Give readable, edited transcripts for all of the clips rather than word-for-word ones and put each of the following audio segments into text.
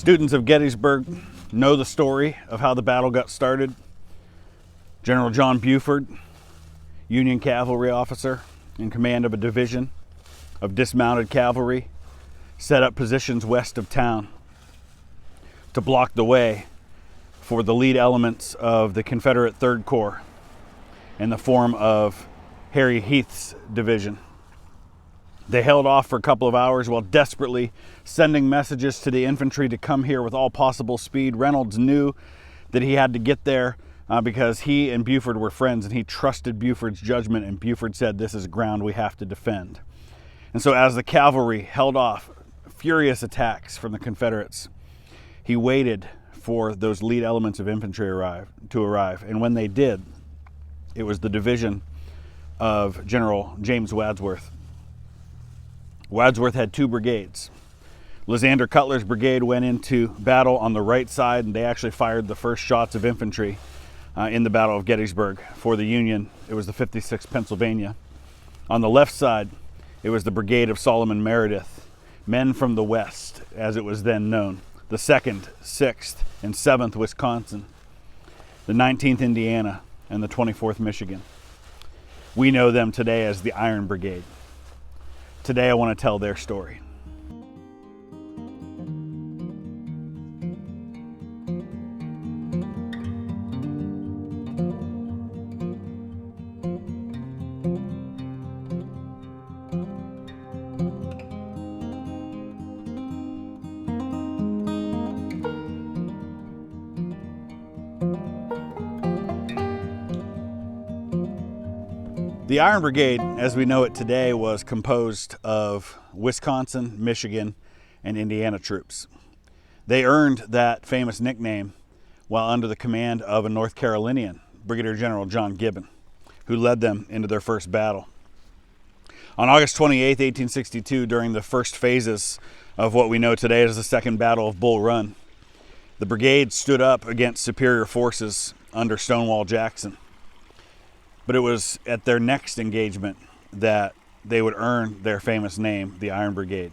Students of Gettysburg know the story of how the battle got started. General John Buford, Union cavalry officer in command of a division of dismounted cavalry, set up positions west of town to block the way for the lead elements of the Confederate Third Corps in the form of Harry Heath's division. They held off for a couple of hours while desperately sending messages to the infantry to come here with all possible speed. Reynolds knew that he had to get there because he and Buford were friends, and he trusted Buford's judgment, and Buford said, "This is ground we have to defend." And so as the cavalry held off furious attacks from the Confederates, he waited for those lead elements of infantry to arrive. And when they did, it was the division of General James Wadsworth. Wadsworth had two brigades. Lysander Cutler's brigade went into battle on the right side, and they actually fired the first shots of infantry in the Battle of Gettysburg. For the Union, it was the 56th Pennsylvania. On the left side, it was the brigade of Solomon Meredith, men from the West, as it was then known, the 2nd, 6th, and 7th Wisconsin, the 19th Indiana, and the 24th Michigan. We know them today as the Iron Brigade. Today I want to tell their story. The Iron Brigade, as we know it today, was composed of Wisconsin, Michigan, and Indiana troops. They earned that famous nickname while under the command of a North Carolinian, Brigadier General John Gibbon, who led them into their first battle. On August 28, 1862, during the first phases of what we know today as the Second Battle of Bull Run, the brigade stood up against superior forces under Stonewall Jackson. But it was at their next engagement that they would earn their famous name, the Iron Brigade.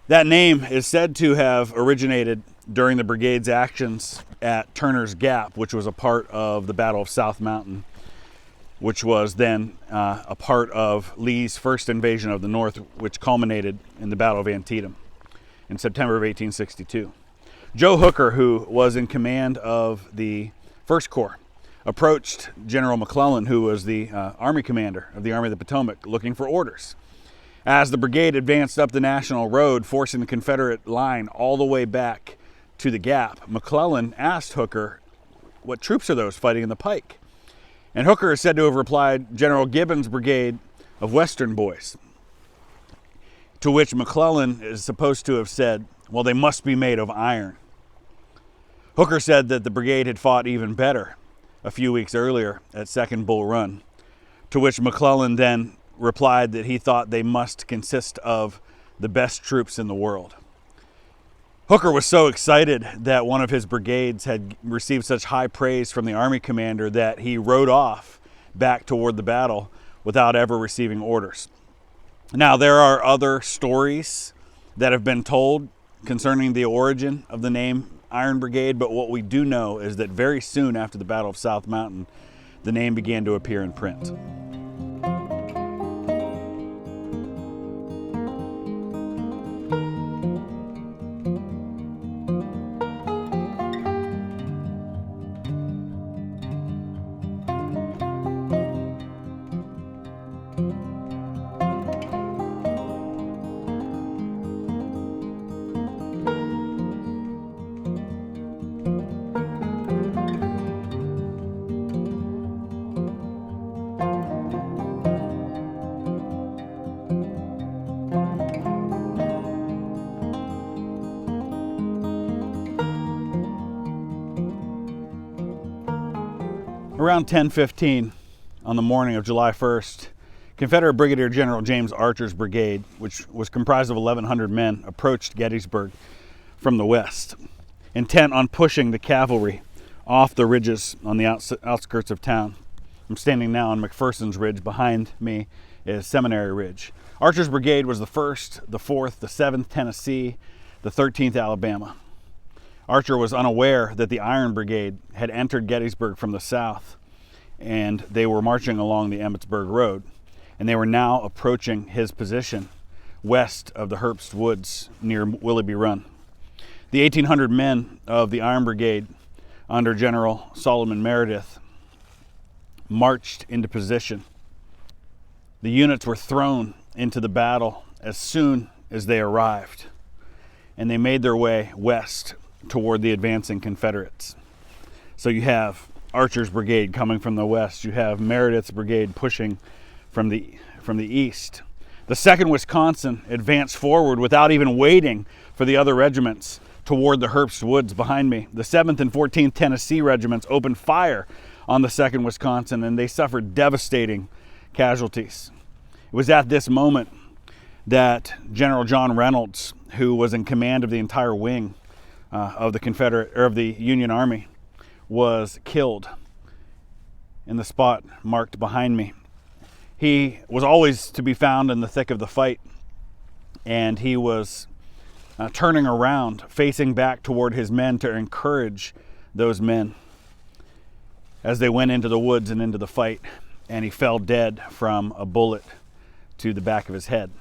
That name is said to have originated during the brigade's actions at Turner's Gap, which was a part of the Battle of South Mountain, which was then a part of Lee's first invasion of the North, which culminated in the Battle of Antietam in September of 1862. Joe Hooker, who was in command of the First Corps, approached General McClellan, who was the Army commander of the Army of the Potomac, looking for orders. As the brigade advanced up the National Road, forcing the Confederate line all the way back to the Gap, McClellan asked Hooker, "What troops are those fighting in the pike?" And Hooker is said to have replied, "General Gibbon's brigade of Western boys." To which McClellan is supposed to have said, "Well, they must be made of iron." Hooker said that the brigade had fought even better a few weeks earlier at Second Bull Run, to which McClellan then replied that he thought they must consist of the best troops in the world. Hooker was so excited that one of his brigades had received such high praise from the Army commander that he rode off back toward the battle without ever receiving orders. Now, there are other stories that have been told concerning the origin of the name Iron Brigade, but what we do know is that very soon after the Battle of South Mountain, the name began to appear in print. Around 10:15 on the morning of July 1st, Confederate Brigadier General James Archer's brigade, which was comprised of 1,100 men, approached Gettysburg from the west, intent on pushing the cavalry off the ridges on the outskirts of town. I'm standing now on McPherson's Ridge. Behind me is Seminary Ridge. Archer's brigade was the 1st, the 4th, the 7th Tennessee, the 13th Alabama. Archer was unaware that the Iron Brigade had entered Gettysburg from the south, and they were marching along the Emmitsburg Road, and they were now approaching his position west of the Herbst Woods near Willoughby Run. The 1,800 men of the Iron Brigade under General Solomon Meredith marched into position. The units were thrown into the battle as soon as they arrived, and they made their way west toward the advancing Confederates. So you have Archer's brigade coming from the west, you have Meredith's brigade pushing from the east. The 2nd Wisconsin advanced forward without even waiting for the other regiments toward the Herbst Woods behind me. The 7th and 14th Tennessee regiments opened fire on the 2nd Wisconsin, and they suffered devastating casualties. It was at this moment that General John Reynolds, who was in command of the entire wing of the Union Army, was killed in the spot marked behind me. He was always to be found in the thick of the fight, and he was turning around, facing back toward his men to encourage those men as they went into the woods and into the fight, and he fell dead from a bullet to the back of his head.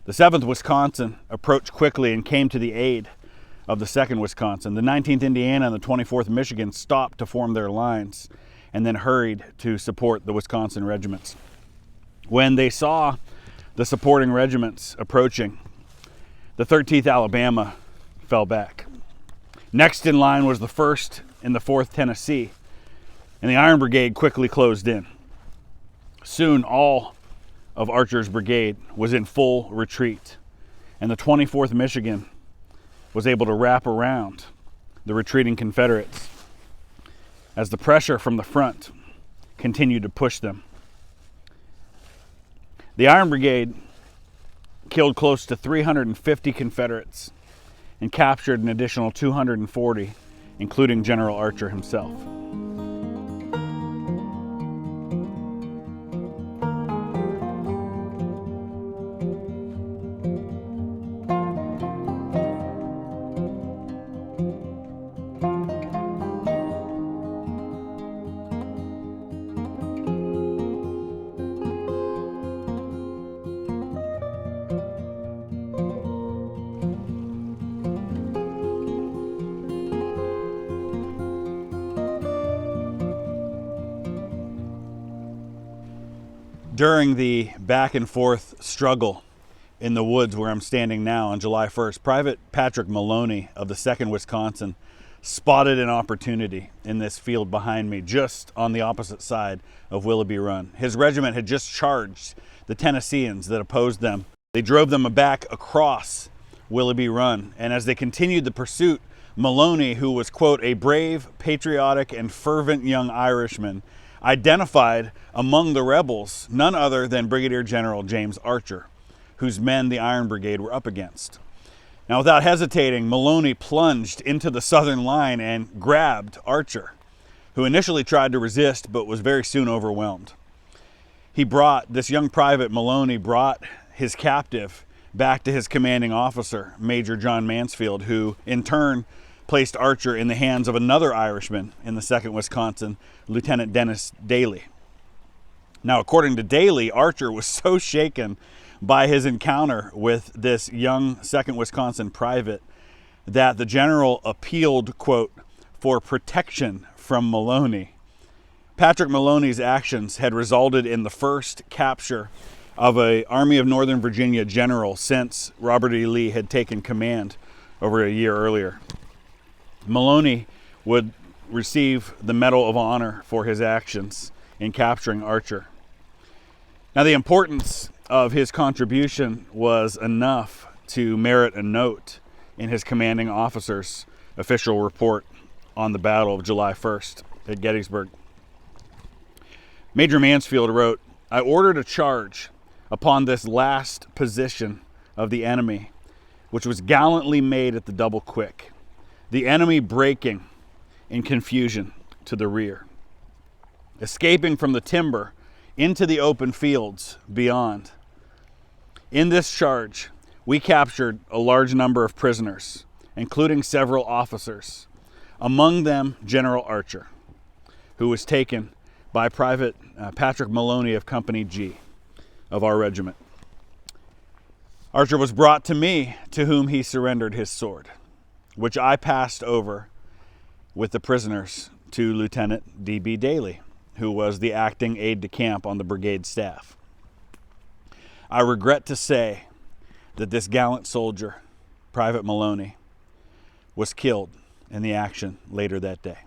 The 7th Wisconsin approached quickly and came to the aid of the 2nd Wisconsin. The 19th Indiana and the 24th Michigan stopped to form their lines and then hurried to support the Wisconsin regiments. When they saw the supporting regiments approaching, the 13th Alabama fell back. Next in line was the 1st and the 4th Tennessee, and the Iron Brigade quickly closed in. Soon all of Archer's brigade was in full retreat, and the 24th Michigan was able to wrap around the retreating Confederates as the pressure from the front continued to push them. The Iron Brigade killed close to 350 Confederates and captured an additional 240, including General Archer himself. During the back and forth struggle in the woods where I'm standing now on July 1st, Private Patrick Maloney of the 2nd Wisconsin spotted an opportunity in this field behind me, just on the opposite side of Willoughby Run. His regiment had just charged the Tennesseans that opposed them. They drove them back across Willoughby Run, and as they continued the pursuit, Maloney, who was, quote, a brave, patriotic, and fervent young Irishman, identified among the rebels none other than Brigadier General James Archer, whose men the Iron Brigade were up against. Now, without hesitating, Maloney plunged into the southern line and grabbed Archer, who initially tried to resist but was very soon overwhelmed. This young private Maloney brought his captive back to his commanding officer, Major John Mansfield, who in turn placed Archer in the hands of another Irishman in the 2nd Wisconsin, Lieutenant Dennis Daly. Now, according to Daly, Archer was so shaken by his encounter with this young 2nd Wisconsin private that the general appealed, quote, for protection from Maloney. Patrick Maloney's actions had resulted in the first capture of an Army of Northern Virginia general since Robert E. Lee had taken command over a year earlier. Maloney would receive the Medal of Honor for his actions in capturing Archer. Now, the importance of his contribution was enough to merit a note in his commanding officer's official report on the Battle of July 1st at Gettysburg. Major Mansfield wrote, "I ordered a charge upon this last position of the enemy, which was gallantly made at the double quick, the enemy breaking in confusion to the rear, escaping from the timber into the open fields beyond. In this charge, We captured a large number of prisoners, including several officers, among them General Archer, who was taken by Private Patrick Maloney of Company G of our regiment. Archer was brought to me, to whom he surrendered his sword, which I passed over with the prisoners to Lieutenant D.B. Daly, who was the acting aide-de-camp on the brigade staff. I regret to say that this gallant soldier, Private Maloney, was killed in the action later that day.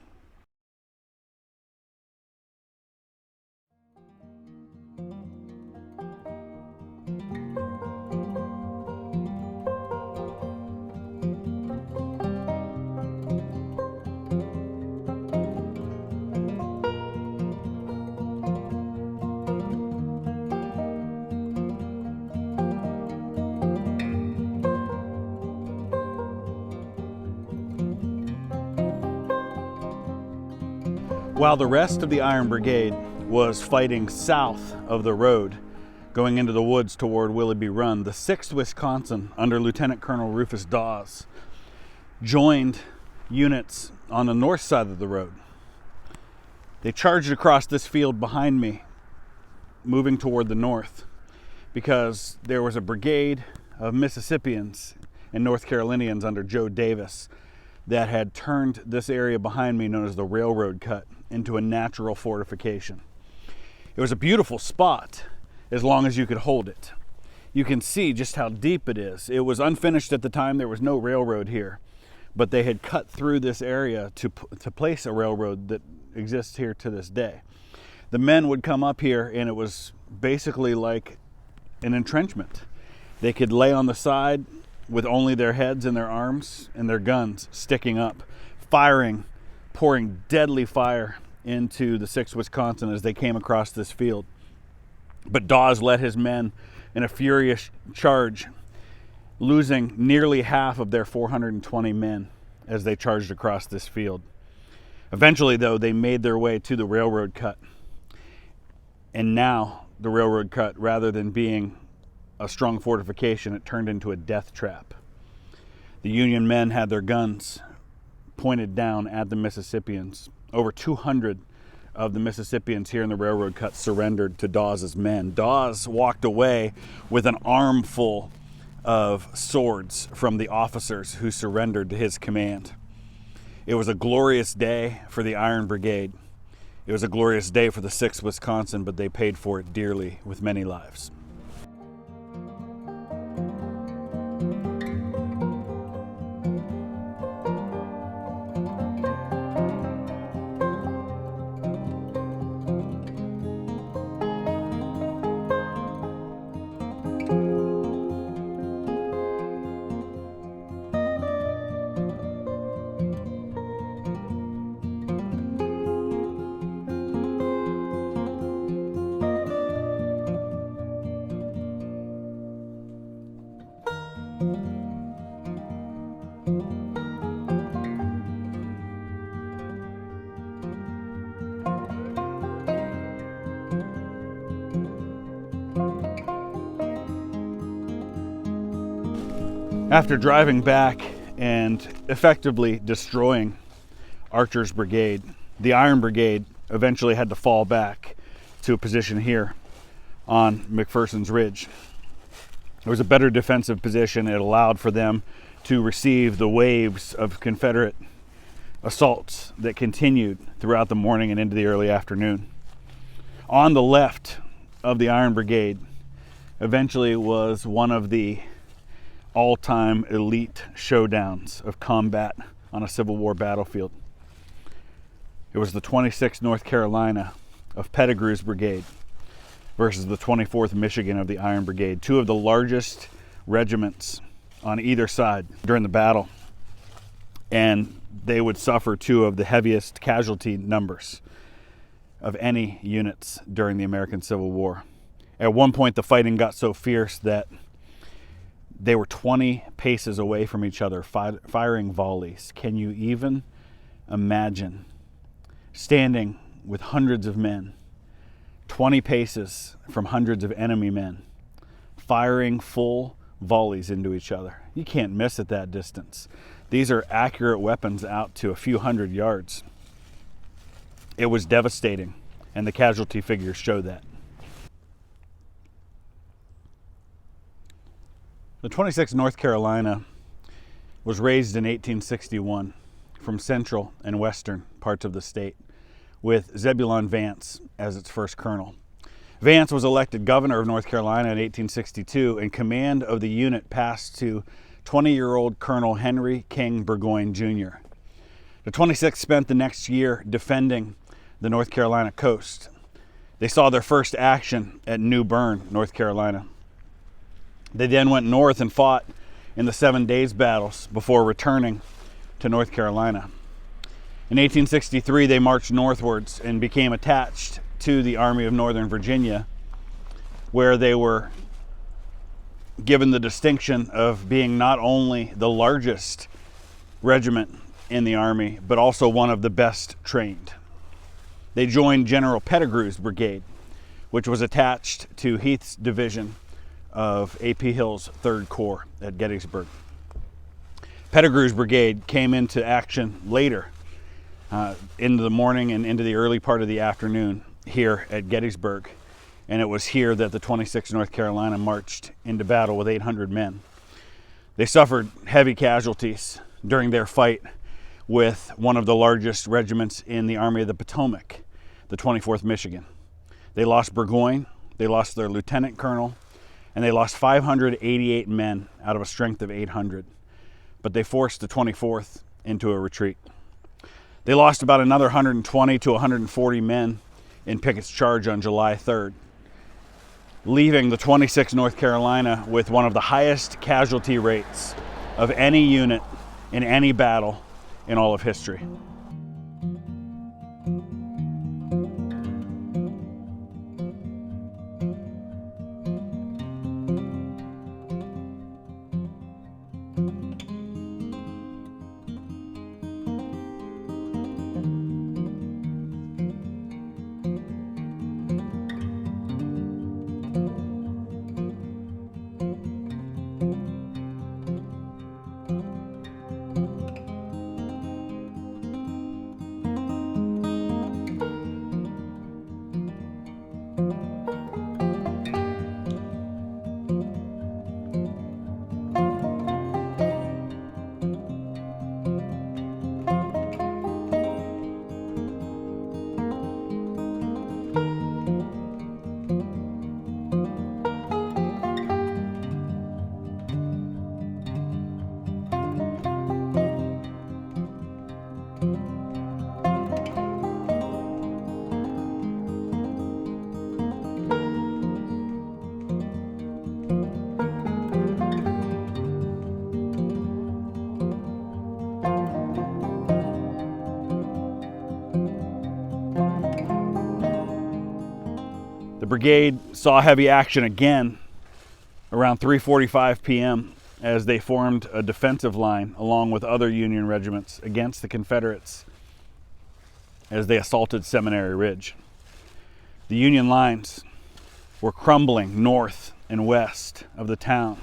While the rest of the Iron Brigade was fighting south of the road, going into the woods toward Willoughby Run, the 6th Wisconsin, under Lieutenant Colonel Rufus Dawes, joined units on the north side of the road. They charged across this field behind me, moving toward the north, because there was a brigade of Mississippians and North Carolinians under Joe Davis that had turned this area behind me, known as the railroad cut, into a natural fortification. It was a beautiful spot as long as you could hold it. You can see just how deep it is. It was unfinished at the time. There was no railroad here, but they had cut through this area to place a railroad that exists here to this day. The men would come up here, and it was basically like an entrenchment. They could lay on the side with only their heads and their arms and their guns sticking up, firing, pouring deadly fire into the 6th Wisconsin as they came across this field. But Dawes led his men in a furious charge, losing nearly half of their 420 men as they charged across this field. Eventually, though, they made their way to the railroad cut. And now the railroad cut, rather than being a strong fortification, it turned into a death trap. The Union men had their guns pointed down at the Mississippians. Over 200 of the Mississippians here in the railroad cut surrendered to Dawes' men. Dawes walked away with an armful of swords from the officers who surrendered to his command. It was a glorious day for the Iron Brigade. It was a glorious day for the 6th Wisconsin, but they paid for it dearly with many lives. After driving back and effectively destroying Archer's brigade, the Iron Brigade eventually had to fall back to a position here on McPherson's Ridge. It was a better defensive position. It allowed for them to receive the waves of Confederate assaults that continued throughout the morning and into the early afternoon. On the left of the Iron Brigade eventually was one of the all-time elite showdowns of combat on a Civil War battlefield. It was the 26th North Carolina of Pettigrew's brigade versus the 24th Michigan of the Iron Brigade, two of the largest regiments on either side during the battle, and they would suffer two of the heaviest casualty numbers of any units during the American Civil War. At one point, the fighting got so fierce that they were 20 paces away from each other, firing volleys. Can you even imagine standing with hundreds of men, 20 paces from hundreds of enemy men, firing full volleys into each other. You can't miss at that distance. These are accurate weapons out to a few hundred yards. It was devastating, and the casualty figures show that. The 26th North Carolina was raised in 1861 from central and western parts of the state, with Zebulon Vance as its first colonel. Vance was elected governor of North Carolina in 1862, and command of the unit passed to 20-year-old Colonel Henry King Burgoyne Jr. The 26th spent the next year defending the North Carolina coast. They saw their first action at New Bern, North Carolina. They then went north and fought in the 7 Days battles before returning to North Carolina. In 1863, they marched northwards and became attached to the Army of Northern Virginia, where they were given the distinction of being not only the largest regiment in the Army, but also one of the best trained. They joined General Pettigrew's brigade, which was attached to Heath's division of A.P. Hill's 3rd Corps at Gettysburg. Pettigrew's brigade came into action later, into the morning and into the early part of the afternoon here at Gettysburg, and it was here that the 26th North Carolina marched into battle with 800 men. They suffered heavy casualties during their fight with one of the largest regiments in the Army of the Potomac, the 24th Michigan. They lost Burgoyne, they lost their lieutenant colonel, and they lost 588 men out of a strength of 800. But they forced the 24th into a retreat. They lost about another 120 to 140 men in Pickett's charge on July 3rd, leaving the 26th North Carolina with one of the highest casualty rates of any unit in any battle in all of history. The brigade saw heavy action again around 3:45 p.m. as they formed a defensive line along with other Union regiments against the Confederates as they assaulted Seminary Ridge. The Union lines were crumbling north and west of the town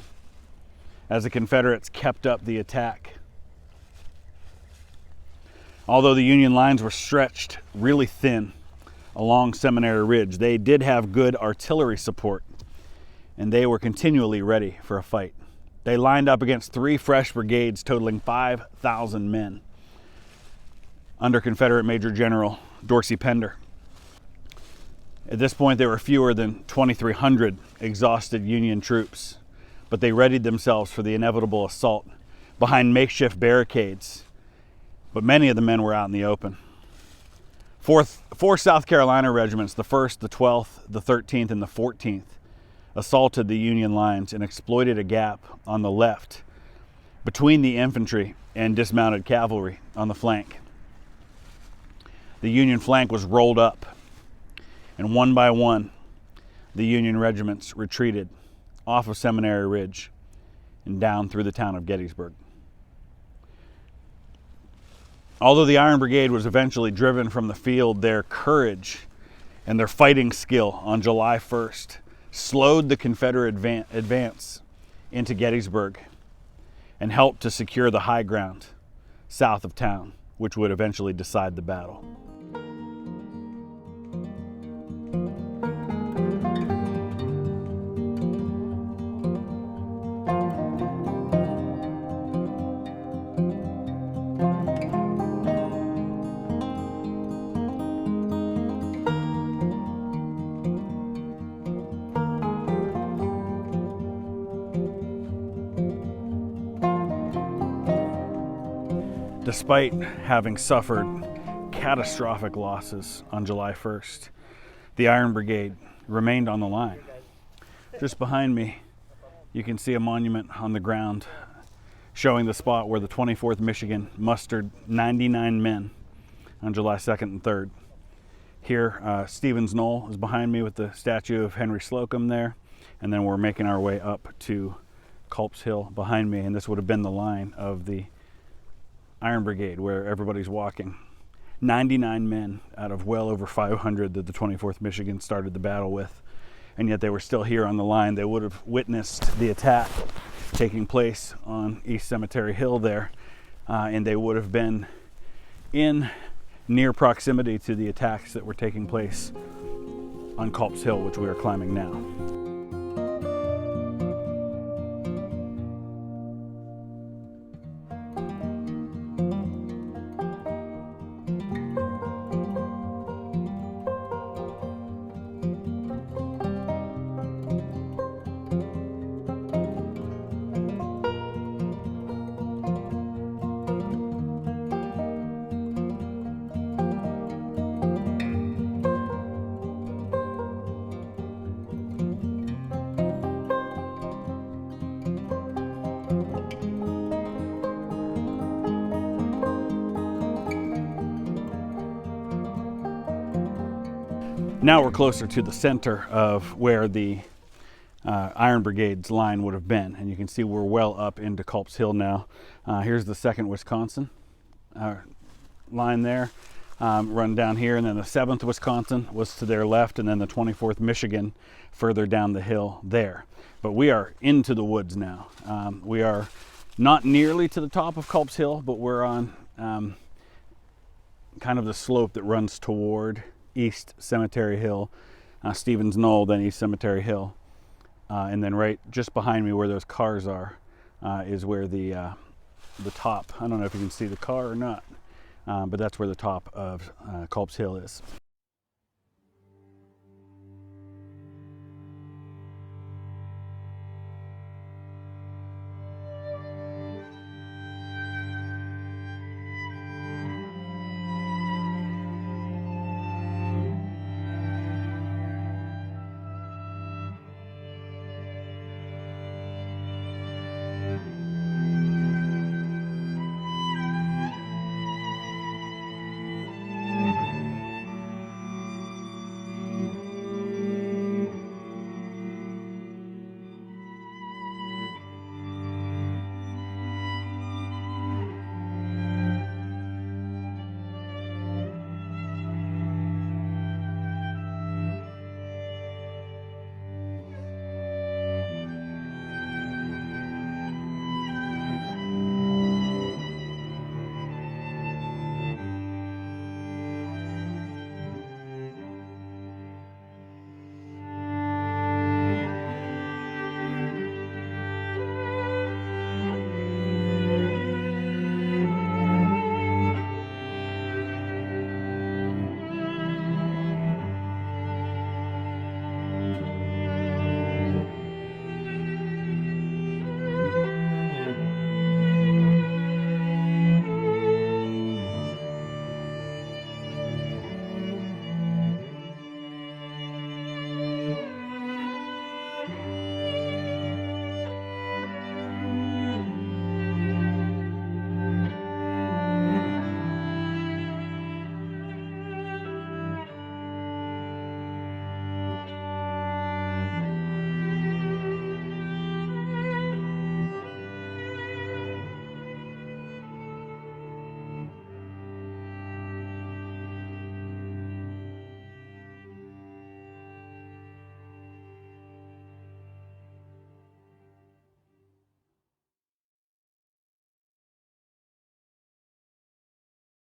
as the Confederates kept up the attack. Although the Union lines were stretched really thin along Seminary Ridge, they did have good artillery support, and they were continually ready for a fight. They lined up against 3 fresh brigades totaling 5,000 men under Confederate Major General Dorsey Pender. At this point, there were fewer than 2,300 exhausted Union troops, but they readied themselves for the inevitable assault behind makeshift barricades, but many of the men were out in the open. Four South Carolina regiments, the 1st, the 12th, the 13th, and the 14th, assaulted the Union lines and exploited a gap on the left between the infantry and dismounted cavalry on the flank. The Union flank was rolled up, and one by one, the Union regiments retreated off of Seminary Ridge and down through the town of Gettysburg. Although the Iron Brigade was eventually driven from the field, their courage and their fighting skill on July 1st slowed the Confederate advance into Gettysburg and helped to secure the high ground south of town, which would eventually decide the battle. Despite having suffered catastrophic losses on July 1st, the Iron Brigade remained on the line. Just behind me, you can see a monument on the ground showing the spot where the 24th Michigan mustered 99 men on July 2nd and 3rd. Here, Stevens Knoll is behind me with the statue of Henry Slocum there, and then we're making our way up to Culp's Hill behind me, and this would have been the line of the Iron Brigade where everybody's walking. 99 men out of well over 500 that the 24th Michigan started the battle with, and yet they were still here on the line. They would have witnessed the attack taking place on East Cemetery Hill there, and they would have been in near proximity to the attacks that were taking place on Culp's Hill, which we are climbing now. Now we're closer to the center of where the Iron Brigade's line would have been, and you can see we're well up into Culp's Hill now. Here's the 2nd Wisconsin line there, run down here, and then the 7th Wisconsin was to their left, and then the 24th Michigan further down the hill there. But we are into the woods now. We are not nearly to the top of Culp's Hill, but we're on kind of the slope that runs toward East Cemetery Hill, Stevens Knoll, then East Cemetery Hill, and then right just behind me where those cars are is where the top, I don't know if you can see the car or not, but that's where the top of Culp's Hill is.